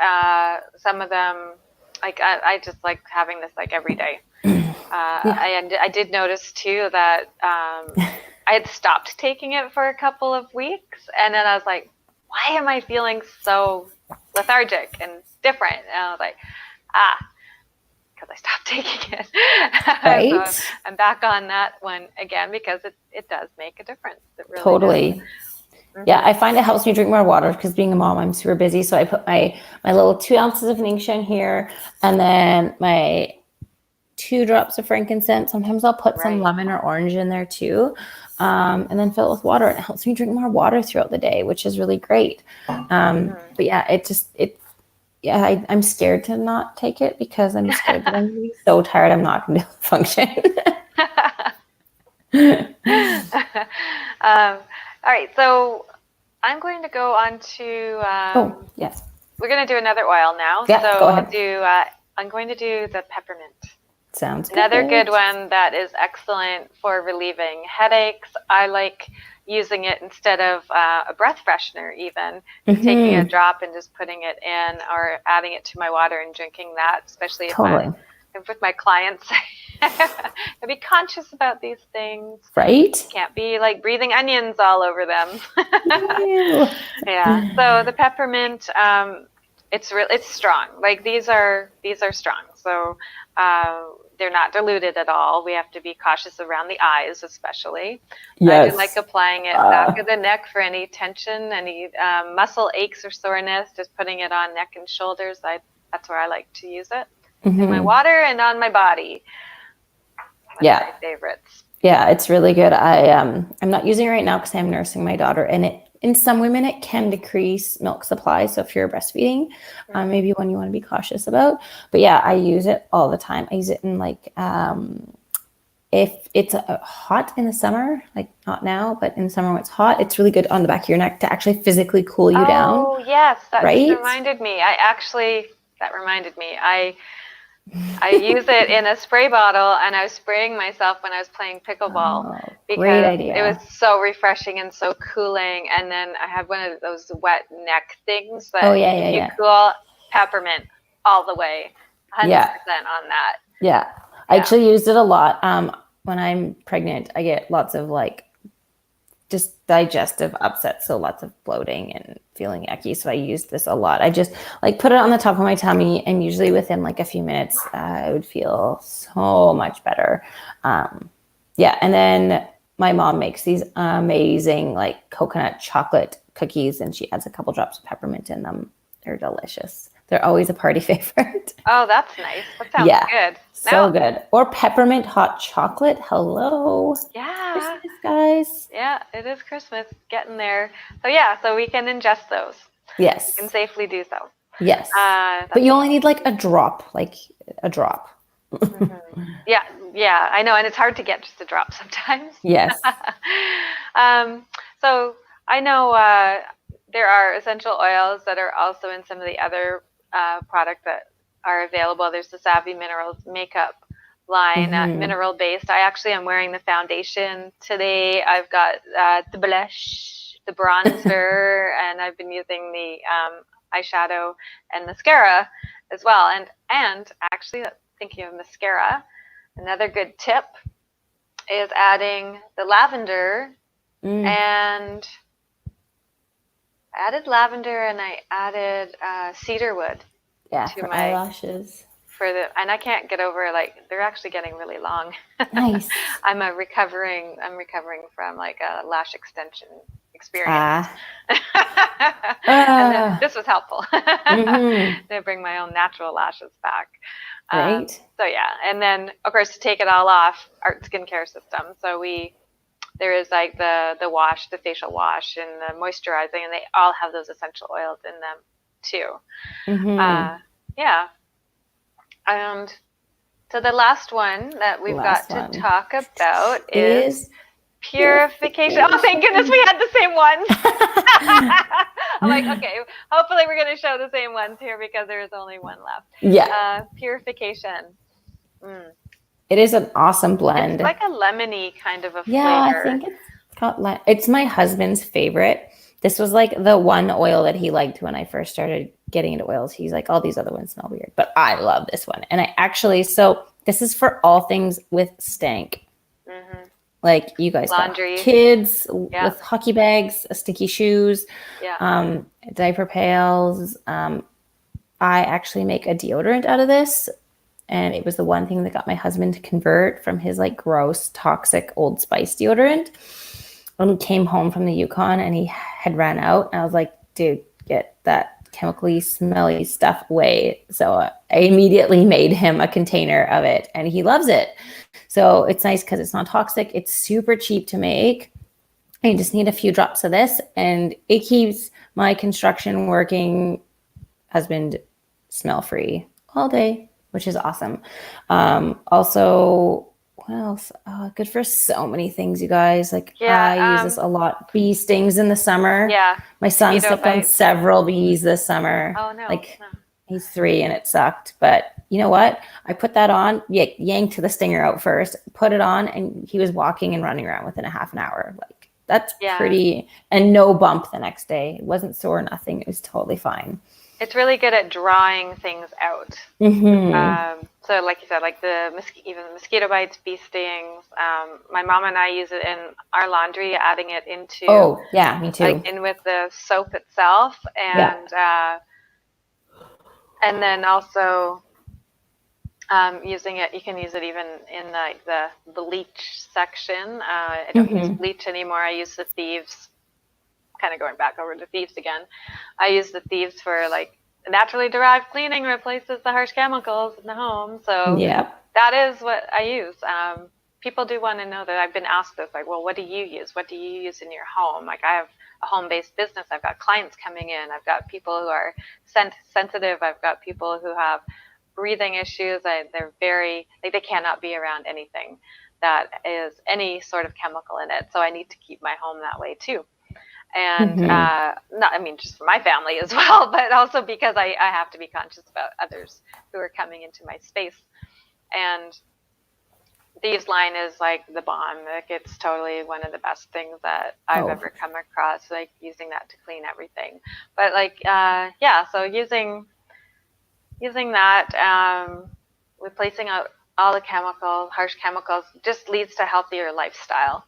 Speaker 1: some of them, like I just like having this like every day. I did notice too that I had stopped taking it for a couple of weeks, and then I was like, why am I feeling so lethargic and different? And I was like, because I stopped taking it. Right. So I'm back on that one again because it does make a difference. It really
Speaker 2: totally
Speaker 1: does.
Speaker 2: Yeah, I find it helps me drink more water because being a mom, I'm super busy. So I put my little 2 ounces of Ningxia in here, and then my 2 drops of frankincense. Sometimes I'll put some lemon or orange in there too, and then fill it with water. It helps me drink more water throughout the day, which is really great. But yeah, I'm scared to not take it because I'm scared that I'm going to be so tired I'm not going to function.
Speaker 1: All right, so I'm going to go on to. We're going to do another oil now.
Speaker 2: Yeah, so go ahead.
Speaker 1: I'm going to do the peppermint.
Speaker 2: Sounds good.
Speaker 1: Another good one that is excellent for relieving headaches. I like using it instead of a breath freshener, even taking a drop and just putting it in, or adding it to my water and drinking that. Especially if with my clients, I be conscious about these things.
Speaker 2: Right?
Speaker 1: Can't be like breathing onions all over them. Yeah. So the peppermint, it's strong. Like these are strong. So they're not diluted at all. We have to be cautious around the eyes, especially.
Speaker 2: Yes.
Speaker 1: I do like applying it back of the neck for any tension, any muscle aches or soreness. Just putting it on neck and shoulders. That's where I like to use it. In my water and on my body. That's my favorites.
Speaker 2: Yeah, it's really good. I'm not using it right now because I'm nursing my daughter, and in some women it can decrease milk supply. So if you're breastfeeding, maybe one you want to be cautious about. But yeah, I use it all the time. I use it in like if it's hot in the summer, like not now, but in the summer when it's hot, it's really good on the back of your neck to actually physically cool you down.
Speaker 1: Oh yes, that reminded me. That reminded me. I use it in a spray bottle, and I was spraying myself when I was playing pickleball because
Speaker 2: great idea.
Speaker 1: It was so refreshing and so cooling. And then I have one of those wet neck things that you cool. Peppermint all the way, 100% on that.
Speaker 2: Yeah, I actually used it a lot. When I'm pregnant, I get lots of like just digestive upset, so lots of bloating and feeling yucky. So I use this a lot. I just like put it on the top of my tummy, and usually within like a few minutes, I would feel so much better. Yeah, and then my mom makes these amazing like coconut chocolate cookies, and she adds a couple drops of peppermint in them. They're delicious. They're always a party favorite.
Speaker 1: Oh, that's nice. That sounds good.
Speaker 2: So good. Or peppermint hot chocolate. Hello.
Speaker 1: Yeah.
Speaker 2: Christmas, guys.
Speaker 1: Yeah, it is Christmas. Getting there. So yeah, so we can ingest those.
Speaker 2: Yes.
Speaker 1: We can safely do so.
Speaker 2: Yes. But you only need like a drop.
Speaker 1: Mm-hmm. Yeah, I know, and it's hard to get just a drop sometimes.
Speaker 2: Yes.
Speaker 1: So I know there are essential oils that are also in some of the other products that are available. There's the Savvy Minerals makeup line, mineral based. I actually am wearing the foundation today. I've got the blush, the bronzer, and I've been using the eyeshadow and mascara as well. And actually, thinking of mascara, another good tip is adding the lavender and I added lavender and I added cedarwood
Speaker 2: to my eyelashes.
Speaker 1: And I can't get over, like, they're actually getting really long.
Speaker 2: Nice.
Speaker 1: I'm recovering from like a lash extension experience. And then this was helpful to bring my own natural lashes back.
Speaker 2: Right.
Speaker 1: So yeah, and then of course to take it all off, our skincare system. So there is like the wash, the facial wash, and the moisturizing, and they all have those essential oils in them too. Yeah. And so the last one that we've got to talk about is purification. Oh, thank goodness we had the same ones. I'm like, okay, hopefully we're going to show the same ones here because there is only one left.
Speaker 2: Yeah.
Speaker 1: Purification.
Speaker 2: It is an awesome blend.
Speaker 1: It's like a lemony kind of a flavor.
Speaker 2: Yeah, I think it's my husband's favorite. This was like the one oil that he liked when I first started getting into oils. He's like, all these other ones smell weird, but I love this one. And so this is for all things with stank. Like you guys
Speaker 1: laundry,
Speaker 2: kids with hockey bags, stinky shoes, diaper pails. I actually make a deodorant out of this. And it was the one thing that got my husband to convert from his like gross, toxic Old Spice deodorant. When we came home from the Yukon and he had ran out, and I was like, dude, get that chemically smelly stuff away. So I immediately made him a container of it, and he loves it. So it's nice because it's not toxic. It's super cheap to make. I just need a few drops of this, and it keeps my construction working husband smell-free all day, which is awesome. Also, what else? Good for so many things, you guys. Like I use this a lot. Bee stings in the summer.
Speaker 1: Yeah.
Speaker 2: My son stepped on several bees this summer.
Speaker 1: Oh no.
Speaker 2: He's 3 and it sucked. But you know what? I put that on, yanked the stinger out first, put it on, and he was walking and running around within a half an hour. Like that's pretty, and no bump the next day. It wasn't sore, nothing. It was totally fine.
Speaker 1: It's really good at drawing things out. So like you said, like even the mosquito bites, bee stings. My mom and I use it in our laundry, adding it into.
Speaker 2: Oh, yeah, me too.
Speaker 1: Like in with the soap itself, and and then also using it. You can use it even in like the bleach section. I don't use bleach anymore. I use the Thieves. Kind of going back over to Thieves again. I use the Thieves for like naturally derived cleaning, replaces the harsh chemicals in the home. So that is what I use. People do want to know that. I've been asked this, like, well, what do you use? What do you use in your home? Like I have a home-based business. I've got clients coming in. I've got people who are sensitive. I've got people who have breathing issues. They're very, like, they cannot be around anything that is any sort of chemical in it. So I need to keep my home that way too. And just for my family as well, but also because I have to be conscious about others who are coming into my space. And Thieves line is like the bomb. Like it's totally one of the best things that I've ever come across, like using that to clean everything. But like, so using that, replacing out all the chemicals, harsh chemicals, just leads to a healthier lifestyle.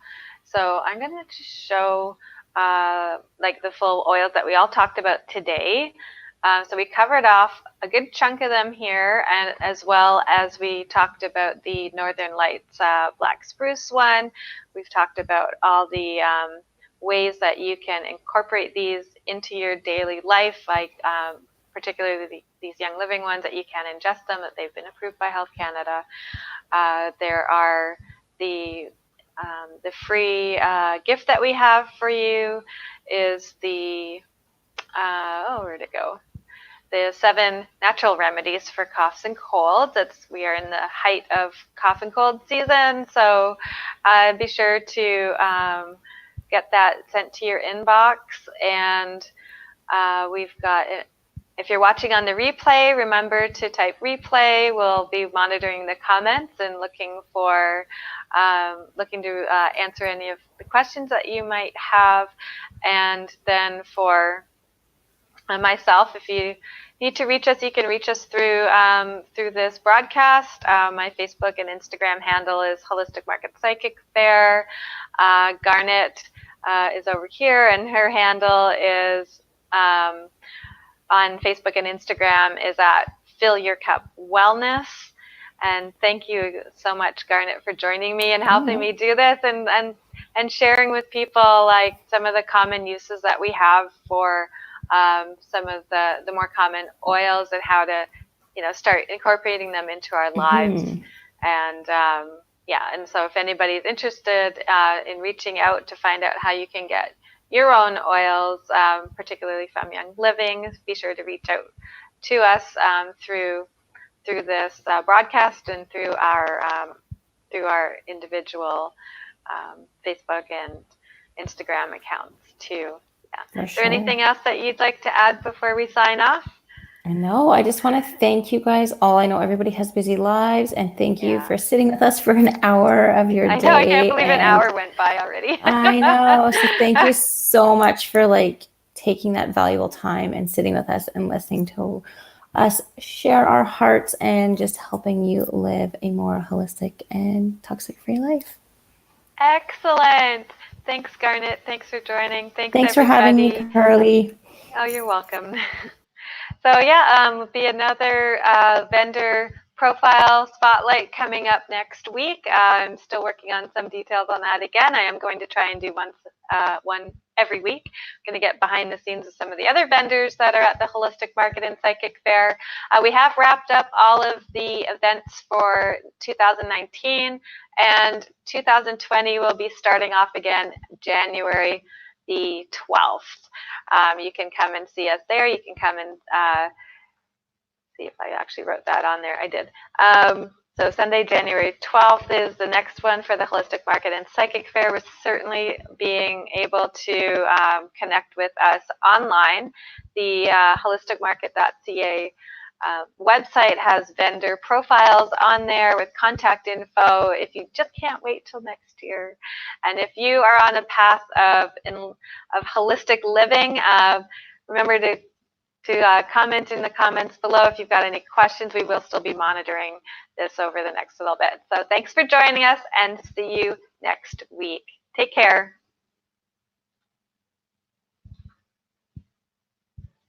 Speaker 1: So I'm going to show like the full oils that we all talked about today. So we covered off a good chunk of them here, and as well as we talked about the Northern Lights Black Spruce one. We've talked about all the ways that you can incorporate these into your daily life, like particularly these Young Living ones, that you can ingest them, that they've been approved by Health Canada. There are the free gift that we have for you is the, where'd it go? The 7 natural remedies for coughs and colds. We are in the height of cough and cold season, so be sure to get that sent to your inbox. And we've got it. If you're watching on the replay, remember to type replay. We'll be monitoring the comments and looking to answer any of the questions that you might have. And then for myself, if you need to reach us, you can reach us through this broadcast. My Facebook and Instagram handle is Holistic Market Psychic Fair. Garnette is over here, and her handle is on Facebook and Instagram is at Fill Your Cup Wellness. And thank you so much, Garnette, for joining me and helping me do this, and sharing with people like some of the common uses that we have for some of the more common oils, and how to start incorporating them into our lives. And and so if anybody's interested in reaching out to find out how you can get your own oils, particularly from Young Living, be sure to reach out to us through this broadcast and through our individual Facebook and Instagram accounts too. Yeah. Is there anything else that you'd like to add before we sign off?
Speaker 2: I just want to thank you guys all. I know everybody has busy lives, and thank you for sitting with us for an hour of your day.
Speaker 1: I can't believe an hour went by already.
Speaker 2: I know. So thank you so much for taking that valuable time and sitting with us and listening to us share our hearts and just helping you live a more holistic and toxic-free life.
Speaker 1: Excellent. Thanks, Garnette. Thanks for joining.
Speaker 2: Thanks for having me, Carly.
Speaker 1: Oh, you're welcome. So will be another vendor profile spotlight coming up next week. I'm still working on some details on that again. I am going to try and do one every week. I'm going to get behind the scenes of some of the other vendors that are at the Holistic Market and Psychic Fair. We have wrapped up all of the events for 2019, and 2020 will be starting off again January the 12th. You can come and see us there. You can come and see if I actually wrote that on there. I did. So Sunday, January 12th is the next one for the Holistic Market and Psychic Fair. We're certainly being able to connect with us online. The holisticmarket.ca website has vendor profiles on there with contact info if you just can't wait till next year. And if you are on a path of holistic living, remember to comment in the comments below if you've got any questions. We will still be monitoring this over the next little bit. So thanks for joining us, and see you next week. Take care.